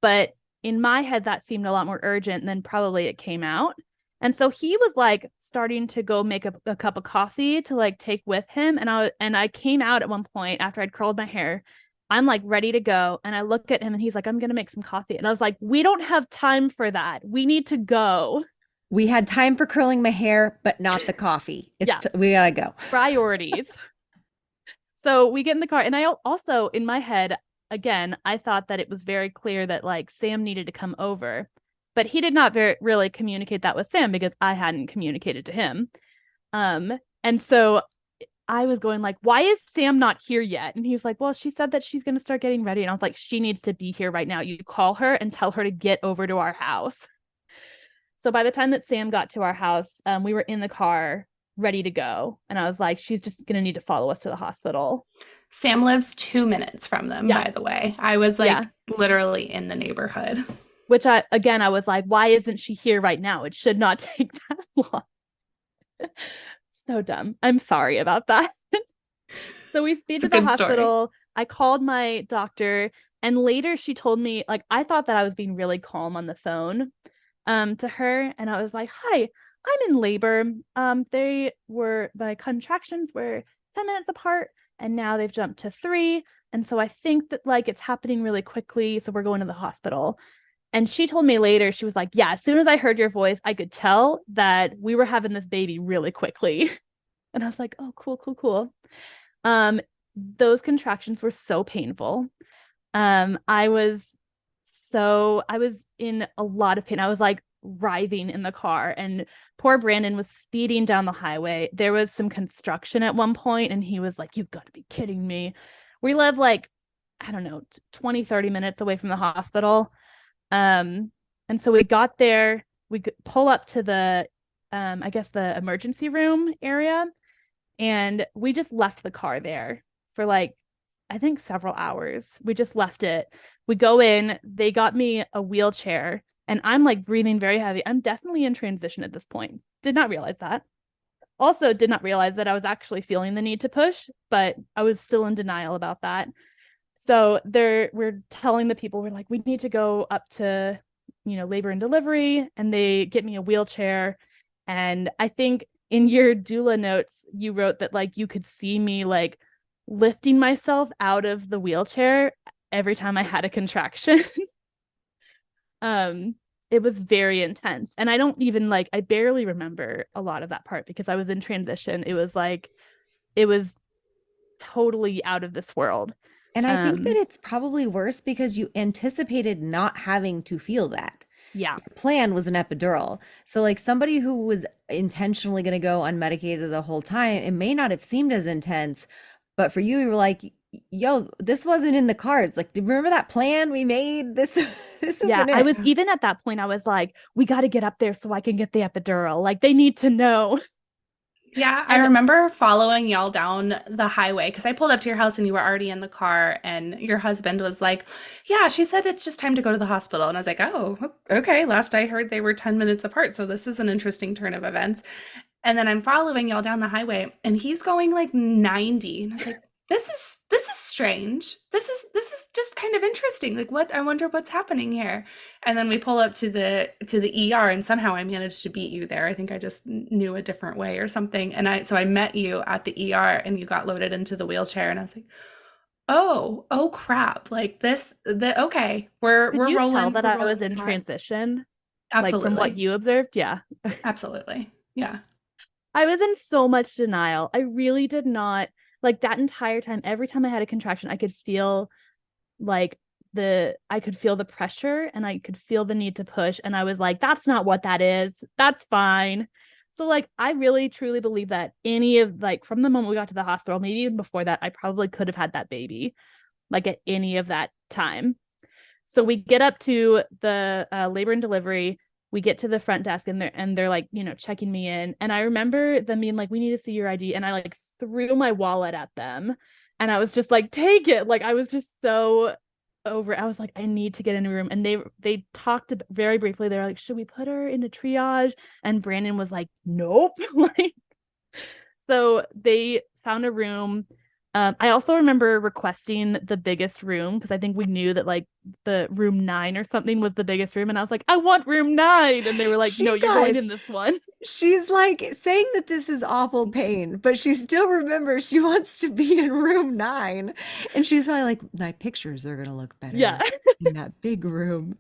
But in my head, that seemed a lot more urgent than probably it came out. And so he was like starting to go make a cup of coffee to like take with him. And I came out at one point after I'd curled my hair. I'm like ready to go. And I look at him and he's like, I'm gonna make some coffee. And I was like, we don't have time for that. We need to go. We had time for curling my hair, but not the coffee. Yeah. We gotta go. Priorities. So we get in the car, and I also, in my head, again, I thought that it was very clear that like Sam needed to come over, but he did not really communicate that with Sam because I hadn't communicated to him. And so I was going like, why is Sam not here yet? And he's like, well, she said that she's going to start getting ready. And I was like, she needs to be here right now. You call her and tell her to get over to our house. So by the time that Sam got to our house, we were in the car ready to go. And I was like, she's just going to need to follow us to the hospital. Sam lives 2 minutes from them, Yeah. by the way. I was like literally in the neighborhood. Which I was like, why isn't she here right now? It should not take that long. So dumb. I'm sorry about that. So we speed It's to a the good story. hospital. I called my doctor, and later she told me, like, I thought that I was being really calm on the phone to her. And I was like, hi, I'm in labor. My contractions were 10 minutes apart, and now they've jumped to 3. And so I think that like it's happening really quickly. So we're going to the hospital. And she told me later, she was like, yeah, as soon as I heard your voice, I could tell that we were having this baby really quickly. And I was like, oh, cool, cool, cool. Those contractions were so painful. I was in a lot of pain. I was like writhing in the car, and poor Brandon was speeding down the highway. There was some construction at one point, and he was like, you've got to be kidding me. We live like, I don't know, 20, 30 minutes away from the hospital. And so we got there, we pull up to the, I guess the emergency room area, and we just left the car there for like, I think several hours. We just left it. We go in, they got me a wheelchair, and I'm like breathing very heavy. I'm definitely in transition at this point. Did not realize that. also did not realize that I was actually feeling the need to push, but I was still in denial about that. So we're telling the people, we're like, we need to go up to, labor and delivery, and they get me a wheelchair. And I think in your doula notes, you wrote that like you could see me like lifting myself out of the wheelchair every time I had a contraction. um, it was very intense. And I don't even I barely remember a lot of that part because I was in transition. It was totally out of this world. And I think that Um, it's probably worse because you anticipated not having to feel that. yeah. Your plan was an epidural. So, like somebody who was intentionally going to go unmedicated the whole time, it may not have seemed as intense, but for you, you were like, yo, this wasn't in the cards. Like, remember that plan we made? This, this Yeah, isn't I it. was even at that point, I was like, we got to get up there so I can get the epidural. Like, they need to know. Yeah, I And remember following y'all down the highway because I pulled up to your house and you were already in the car, and your husband was like, "Yeah, she said it's just time to go to the hospital." And I was like, "Oh, okay. Last I heard, they were 10 minutes apart, so this is an interesting turn of events." And then I'm following y'all down the highway, and he's going like 90, and I was like, "This is strange. This is just kind of interesting. Like, what? I wonder what's happening here." And then we pull up to the ER, and somehow I managed to beat you there. I think I just knew a different way or something. And I met you at the ER, and you got loaded into the wheelchair, and I was like, oh crap! Like okay, we're could we're you tell rolling that we're I was rolling in with that. transition? Like, from what Absolutely, you observed? Yeah. absolutely, yeah. I was in so much denial. I really did not like that entire time. Every time I had a contraction, I could feel like I could feel the pressure and I could feel the need to push. And I was like, that's not what that is. That's fine. So like I really truly believe that any of like from the moment we got to the hospital, maybe even before that, I probably could have had that baby like at any of that time. So we get up to the labor and delivery. We get to the front desk and they're like, checking me in. And I remember them being like, we need to see your ID. And I like threw my wallet at them. And I was just like, take it. Like I was just so over. I was like, I need to get in a room. And they talked very briefly. They were like, should we put her into triage? And Brandon was like, nope. Like, so they found a room. I also remember requesting the biggest room because I think we knew that like the room 9 or something was the biggest room. And I was like, I want room 9. And they were like, no, She you're going guys, in this one. she's like saying that this is awful pain, but she still remembers she wants to be in room 9. And she's probably like, my pictures are gonna look Yeah. better in that big room.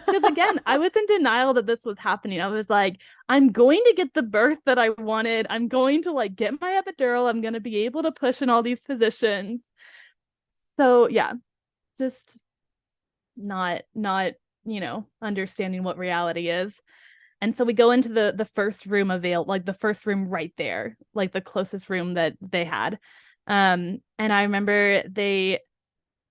Because again, I was in denial that this was happening. I was like, I'm going to get the birth that I wanted. I'm going to like get my epidural. I'm going to be able to push in all these positions. So yeah, just not understanding what reality is. And so we go into the first room like the first room right there, like the closest room that they had. And I remember they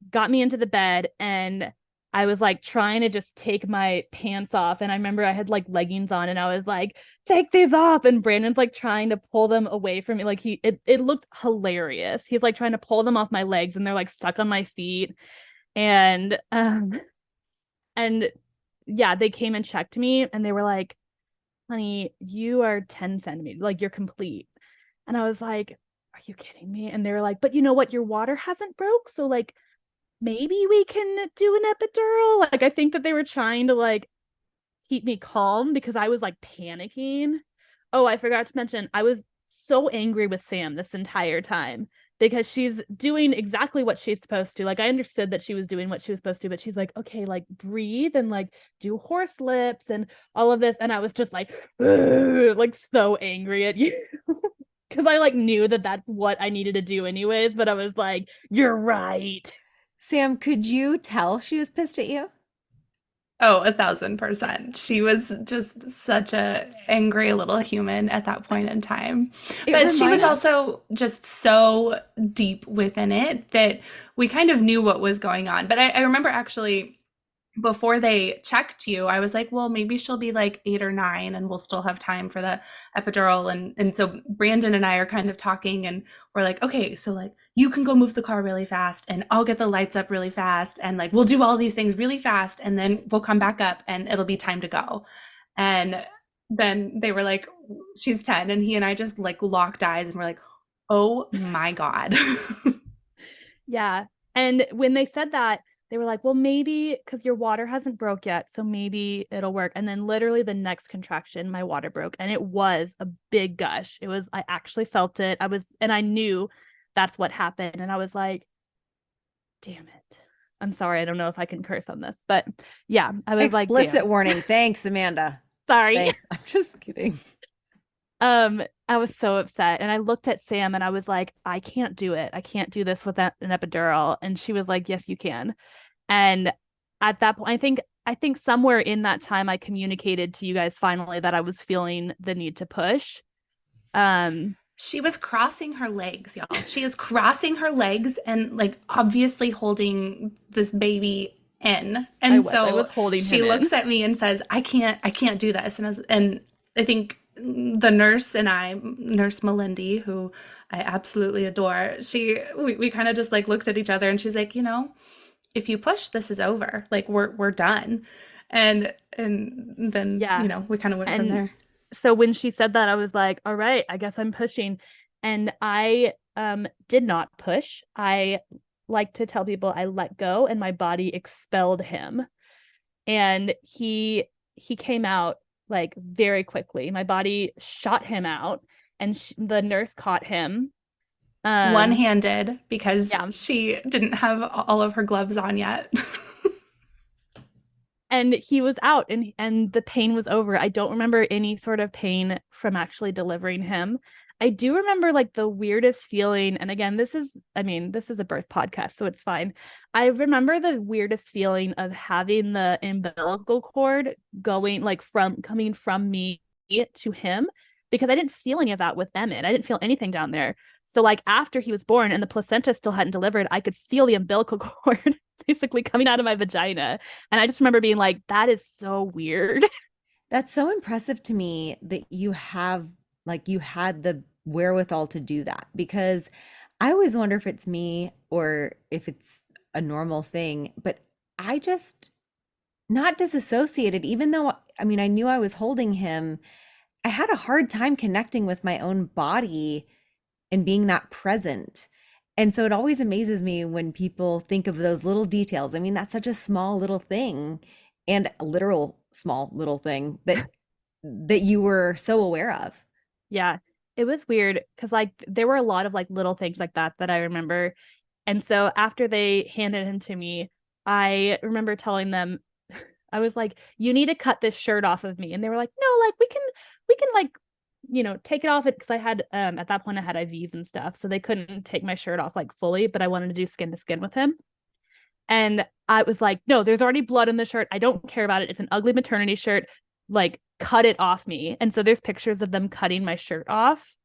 got me into the bed and I was like trying to just take my pants off. And I remember I had like leggings on and I was like, take these off. And Brandon's like trying to pull them away from me. Like it looked hilarious. He's like trying to pull them off my legs and they're like stuck on my feet. And yeah, they came and checked me and they were like, honey, you are 10 centimeters, like you're complete. And I was like, are you kidding me? And they were like, but you know what? Your water hasn't broke. So like maybe we can do an epidural. Like I think that they were trying to like keep me calm because I was like panicking. Oh, I forgot to mention, I was so angry with Sam this entire time because she's doing exactly what she's supposed to. Like I understood that she was doing what she was supposed to, but she's like, okay, like breathe and like do horse lips and all of this. And I was just like, like so angry at you. Because I like knew that that's what I needed to do anyways, but I was like, you're right. Sam, could you tell she was pissed at you? Oh, 1,000%. She was just such a angry little human at that point in time. It But she was reminds also just so deep within it that we kind of knew what was going on. But I remember actually before they checked you, I was like, well, maybe she'll be like 8 or 9 and we'll still have time for the epidural. And so Brandon and I are kind of talking and we're like, okay, so like you can go move the car really fast and I'll get the lights up really fast and like we'll do all these things really fast and then we'll come back up and it'll be time to go. And then they were like, she's 10. And he and I just like locked eyes and we're like, oh my God. Yeah. And when they said that, they were like, well, maybe because your water hasn't broke yet, so maybe it'll work. And then literally the next contraction, my water broke, and it was a big gush. I actually felt it. And I knew that's what happened. And I was like, damn it. I'm sorry. I don't know if I can curse on this, but yeah, I was like, Explicit damn. warning. Thanks, Amanda. Sorry. Thanks. I'm just kidding. I was so upset, and I looked at Sam and I was like, I can't do it. I can't do this without an epidural. And she was like, yes, you can. And at that point, I think somewhere in that time I communicated to you guys finally that I was feeling the need to push. She was crossing her legs, y'all. She is crossing her legs and like obviously holding this baby in. And I so was holding she him in. looks at me and says, I can't do this. And I think the nurse and I, Nurse Melindy, who I absolutely adore, we kind of just like looked at each other and she's like, if you push, this is over. Like we're done. And then, Yeah. we kind of went from And there. so when she said that, I was like, all right, I guess I'm pushing. And I did not push. I like to tell people I let go and my body expelled him. And he came out like very quickly. My body shot him out, and the nurse caught him. One-handed because Yeah. she didn't have all of her gloves on yet. And he was out, and the pain was over. I don't remember any sort of pain from actually delivering him. I do remember like the weirdest feeling, and again, this is a birth podcast, so it's fine. I remember the weirdest feeling of having the umbilical cord coming from me to him, because I didn't feel any of that with Emmett. I didn't feel anything down there. So like after he was born and the placenta still hadn't delivered, I could feel the umbilical cord basically coming out of my vagina. And I just remember being like, that is so weird. That's so impressive to me that you had the wherewithal to do that, because I always wonder if it's me or if it's a normal thing, but I just not disassociated, even though I knew I was holding him. I had a hard time connecting with my own body and being that present. And so it always amazes me when people think of those little details. I mean, that's such a small little thing, and a literal small little thing that you were so aware of. Yeah, it was weird because like there were a lot of like little things like that I remember. And so after they handed him to me, I remember telling them, I was like, you need to cut this shirt off of me. And they were like, no, like we can like, take it off it, because I had at that point I had IVs and stuff. So they couldn't take my shirt off like fully, but I wanted to do skin to skin with him. And I was like, no, there's already blood in the shirt. I don't care about it. It's an ugly maternity shirt. Like, cut it off me. And so there's pictures of them cutting my shirt off,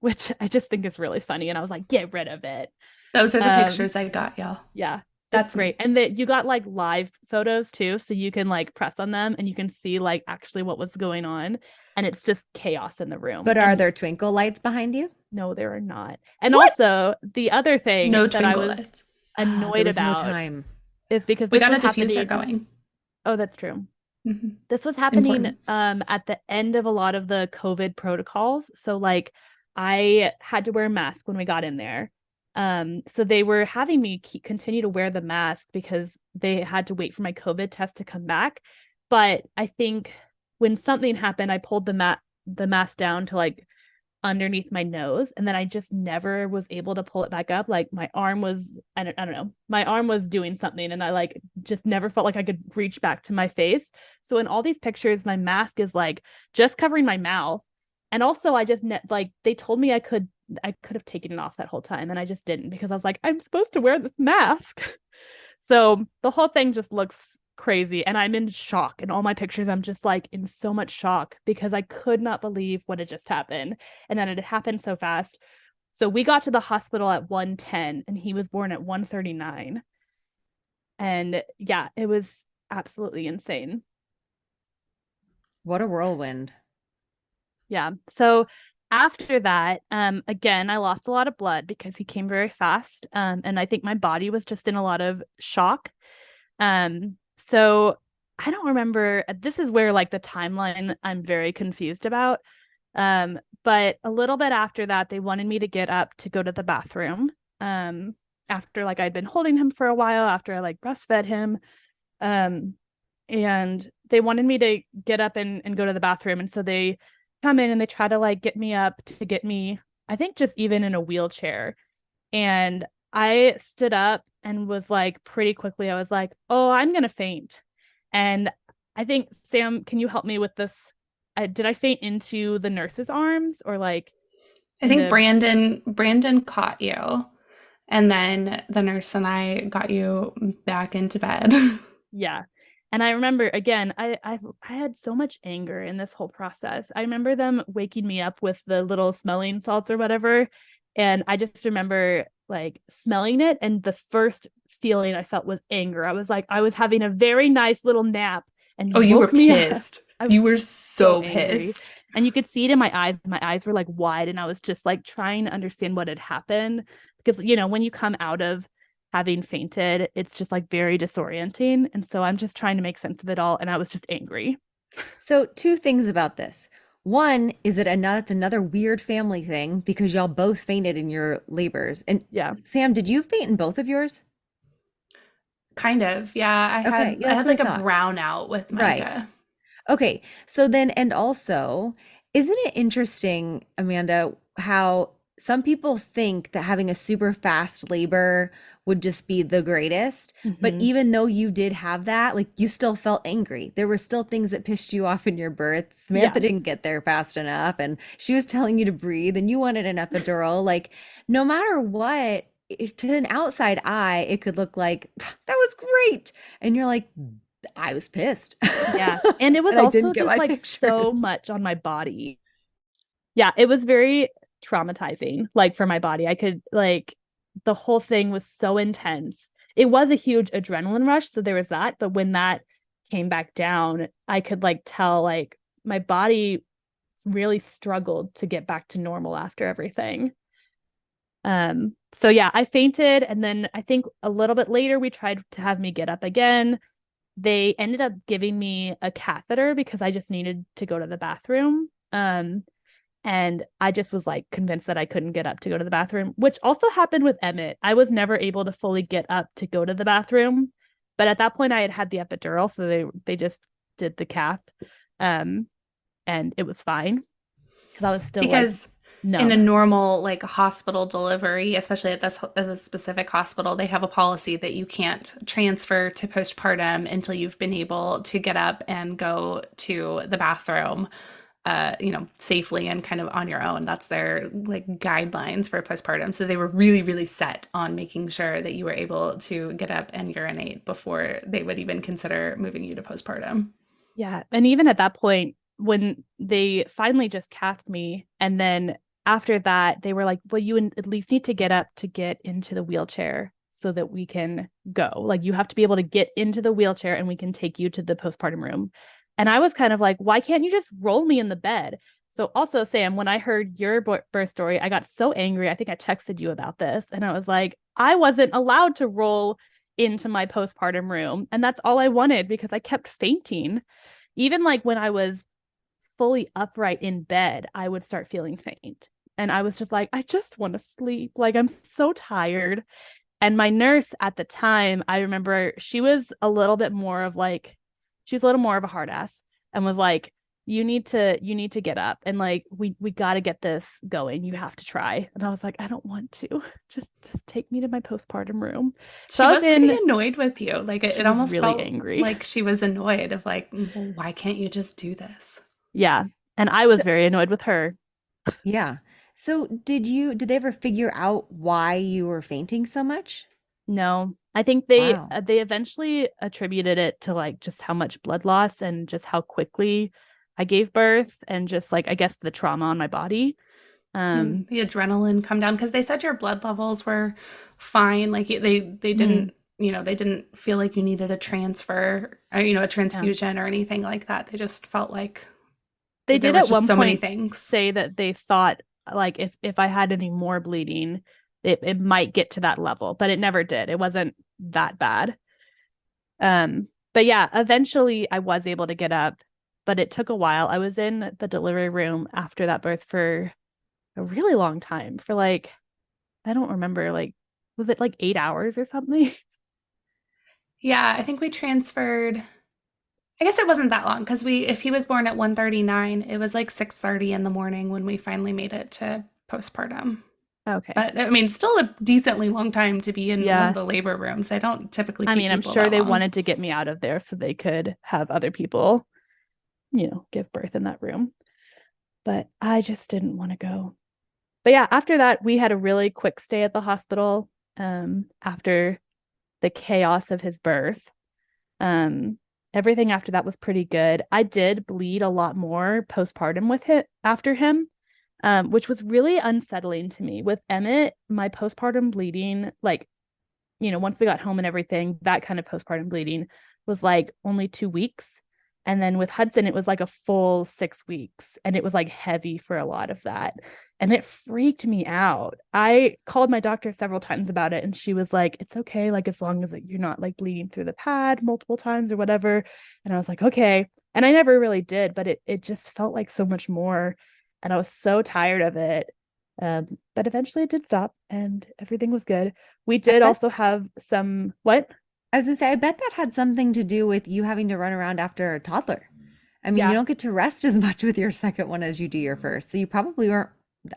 which I just think is really funny. And I was like, get rid of it. Those are the pictures I got, y'all. Yeah, That's it's great. And that you got like live photos too. So you can like press on them and you can see like actually what was going on. And it's just chaos in the room. But are there twinkle lights behind you? No, there are not. And also the other thing No that I twinkle was lights. annoyed There was no about time. is because We this got a was diffuser happening. going. Oh, that's true. Mhm. This was happening Important. at the end of a lot of the COVID protocols. So like I had to wear a mask when we got in there. So they were having me continue to wear the mask because they had to wait for my COVID test to come back. But I think when something happened, I pulled the mask down to like underneath my nose, and then I just never was able to pull it back up. Like my arm was, I don't know, my arm was doing something, and I like just never felt like I could reach back to my face. So in all these pictures, my mask is like just covering my mouth. And also I just like they told me I could have taken it off that whole time, and I just didn't, because I was like, I'm supposed to wear this mask. So the whole thing just looks crazy, and I'm in shock. In all my pictures, I'm just like in so much shock because I could not believe what had just happened, and then it had happened so fast. So we got to the hospital at 1:10 and he was born at 1:39. And yeah, it was absolutely insane. What a whirlwind. Yeah. So after that, again, I lost a lot of blood because he came very fast. And I think my body was just in a lot of shock. So I don't remember. This is where like the timeline I'm very confused about. But a little bit after that, they wanted me to get up to go to the bathroom. After like I'd been holding him for a while, after I like breastfed him. Um, and they wanted me to get up and go to the bathroom. And so they come in and they try to like get me up to get me, I think just even in a wheelchair. And I stood up and was like pretty quickly, I was like, oh, I'm gonna faint. And I think, Sam, can you help me with this? Did I faint into the nurse's arms or like I think into, Brandon caught you, and then the nurse and I got you back into bed. yeah. And I remember again, I had so much anger in this whole process. I remember them waking me up with the little smelling salts or whatever. And I just remember like smelling it. And the first feeling I felt was anger. I was like, I was having a very nice little nap and Oh, you you were woke me up. pissed. I was You were so so angry. pissed. And you could see it in my eyes. My eyes were like wide and I was just like trying to understand what had happened. Because, you know, when you come out of having fainted, it's just like very disorienting. And so I'm just trying to make sense of it all. And I was just angry. So, two things about this. One is that it's another weird family thing because y'all both fainted in your labors. And Yeah. Sam, did you faint in both of yours? Kind of. Yeah, Okay, yeah, I that's had what like I a thought. brownout with Right. Micah. Okay. So then, and also, isn't it interesting, Amanda, how some people think that having a super fast labor would just be the greatest, but Mm-hmm. even though you did have that, like you still felt angry. There were still things that pissed you off in your birth. Yeah. Samantha didn't get there fast enough, and she was telling you to breathe, and you wanted an epidural. Like, no matter what, to an outside eye, it could look like that was great. And you're like, I was pissed. Yeah. And it was And I didn't also get just my like so pictures. much on my body. Yeah. It was very traumatizing, like for my body. I could, like, the whole thing was so intense. It was a huge adrenaline rush. So there was that. But when that came back down, I could like tell, like, my body really struggled to get back to normal after everything. So yeah, I fainted. And then I think a little bit later, we tried to have me get up again. They ended up giving me a catheter because I just needed to go to the bathroom. And I just was like convinced that I couldn't get up to go to the bathroom, which also happened with Emmett. I was never able to fully get up to go to the bathroom, but at that point I had the epidural, so they just did the cath, um, and it was fine because I was still like Because in a numb. normal like hospital delivery, especially at this specific hospital, they have a policy that you can't transfer to postpartum until you've been able to get up and go to the bathroom, safely and kind of on your own. That's their like guidelines for postpartum. So they were really, really set on making sure that you were able to get up and urinate before they would even consider moving you to postpartum. Yeah, and even at that point, when they finally just cathed me, and then after that, they were like, "Well, you at least need to get up to get into the wheelchair so that we can go. Like, you have to be able to get into the wheelchair, and we can take you to the postpartum room." And I was kind of like, "Why can't you just roll me in the bed?" So also, Sam, when I heard your birth story, I got so angry. I think I texted you about this, and I was like, I wasn't allowed to roll into my postpartum room, and that's all I wanted because I kept fainting. Even like when I was fully upright in bed, I would start feeling faint. And I was just like, I just want to sleep. Like, I'm so tired. And my nurse at the time, I remember she was a little bit more of like, she was a little more of a hard ass and was like, you need to get up and like we got to get this going. You have to try. And I was like, I don't want to. Just take me to my postpartum room. So She I was was pretty in, annoyed with you. Like she it was almost really felt angry. like she was annoyed of like, well, why can't you just do this? Yeah. And I was So, very annoyed with her. yeah. So did they ever figure out why you were fainting so much? No, I think Wow. they eventually attributed it to like just how much blood loss and just how quickly I gave birth and just like I guess the trauma on my body. Um, The adrenaline come down because they said your blood levels were fine. Like they mm, didn't, they didn't feel like you needed a transfer or, a yeah. transfusion or anything like that. They just felt like They there did was at just one so many point things. say that they thought like if I had any more bleeding, it might get to that level, but it never did. It wasn't that bad. Um, But yeah, eventually I was able to get up, but it took a while. I was in the delivery room after that birth for a really long time, for like, I don't remember, like, was it like 8 hours or something? Yeah, I think we transferred. I guess it wasn't that long because if he was born at 1:39, it was like 6:30 in the morning when we finally made it to postpartum. Okay. But I mean, still a decently long time to be in one of Yeah. the labor rooms. They don't typically I keep mean, I'm people sure that they long. wanted to get me out of there so they could have other people, give birth in that room. But I just didn't want to go. But yeah, after that, we had a really quick stay at the hospital after the chaos of his birth. Um, Everything after that was pretty good. I did bleed a lot more postpartum with it after him, which was really unsettling to me. With Emmett, my postpartum bleeding, like, once we got home and everything, that kind of postpartum bleeding was like only 2 weeks. And then with Hudson, it was like a full 6 weeks. And it was like heavy for a lot of that. And it freaked me out. I called my doctor several times about it, and she was like, it's okay, like as long as you're not like bleeding through the pad multiple times or whatever. And I was like, okay. And I never really did, but it just felt like so much more. And I was so tired of it. But eventually it did stop and everything was good. We I did bet also have some what? I was gonna say, I bet that had something to do with you having to run around after a toddler. I mean, you Yeah, don't get to rest as much with your second one as you do your first. So you probably weren't,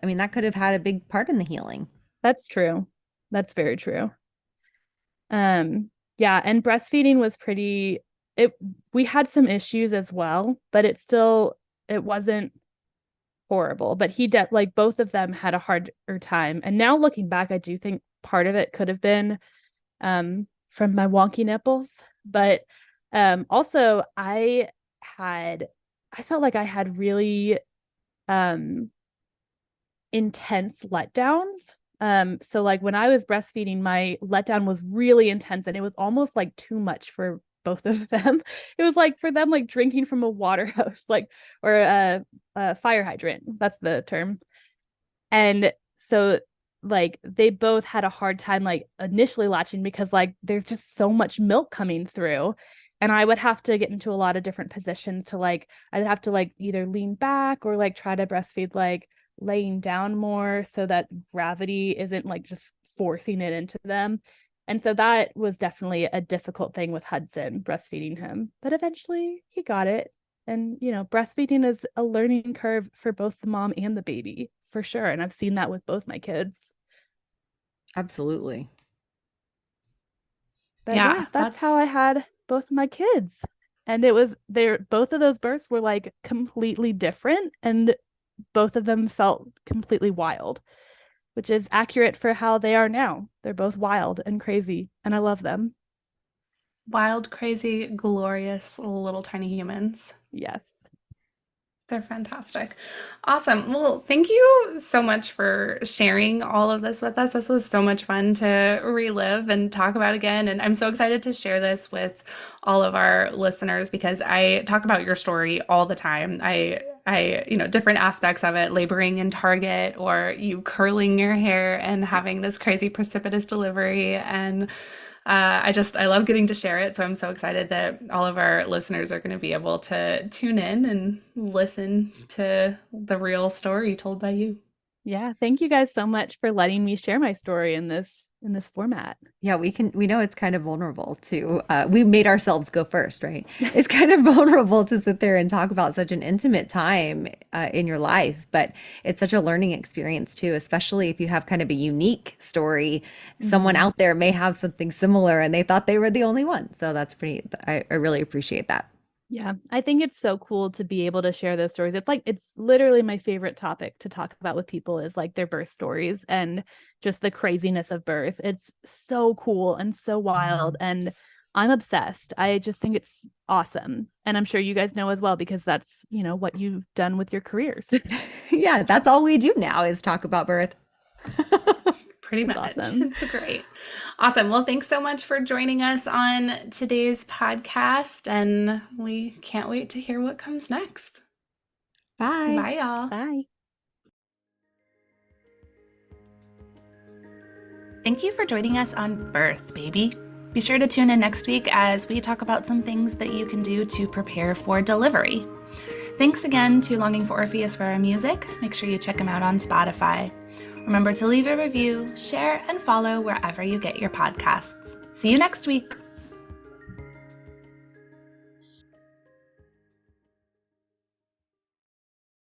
I mean, that could have had a big part in the healing. that's true. That's very true. Yeah, and breastfeeding was pretty it we had some issues as well, but it wasn't horrible. But like both of them had a harder time. And now looking back, I do think part of it could have been from my wonky nipples. But also I felt like I had really um intense letdowns. So like when I was breastfeeding, my letdown was really intense and it was almost like too much for both of them. It was like for them like drinking from a water hose, like or a fire hydrant. That's the term. And so like they both had a hard time like initially latching because like there's just so much milk coming through. And I would have to get into a lot of different positions to like I'd have to like either lean back or like try to breastfeed like laying down more so that gravity isn't like just forcing it into them. And so that was definitely a difficult thing with Hudson breastfeeding him. But eventually he got it. And, breastfeeding is a learning curve for both the mom and the baby, for sure. And I've seen that with both my kids. Absolutely. But yeah, Yeah, that's how that's I had both of my kids. And both of those births were like completely different. And both of them felt completely wild, which is accurate for how they are now. They're both wild and crazy, and I love them. wild, crazy, glorious little tiny humans. Yes. They're fantastic. Awesome. Well, thank you so much for sharing all of this with us. This was so much fun to relive and talk about again. And I'm so excited to share this with all of our listeners because I talk about your story all the time. Different aspects of it, laboring in Target or you curling your hair and having this crazy precipitous delivery. And I love getting to share it. So I'm so excited that all of our listeners are going to be able to tune in and listen to the real story told by you. Yeah. Thank you guys so much for letting me share my story in this format. Yeah, we know it's kind of vulnerable to, we made ourselves go first, right? It's kind of vulnerable to sit there and talk about such an intimate time in your life, but it's such a learning experience too, especially if you have kind of a unique story. Someone Mhm. out there may have something similar and they thought they were the only one. So that's I really appreciate that. Yeah, I think it's so cool to be able to share those stories. It's literally my favorite topic to talk about with people is like their birth stories and just the craziness of birth. It's so cool and so wild and I'm obsessed. I just think it's awesome. And I'm sure you guys know as well because that's, what you've done with your careers. Yeah, that's all we do now is talk about birth. Pretty That's much. awesome. It's great. Awesome. Well, thanks so much for joining us on today's podcast. And we can't wait to hear what comes next. Bye. Bye, y'all. Bye. Thank you for joining us on Birth, Baby. Be sure to tune in next week as we talk about some things that you can do to prepare for delivery. Thanks again to Longing for Orpheus for our music. Make sure you check him out on Spotify. Remember to leave a review, share, and follow wherever you get your podcasts. See you next week.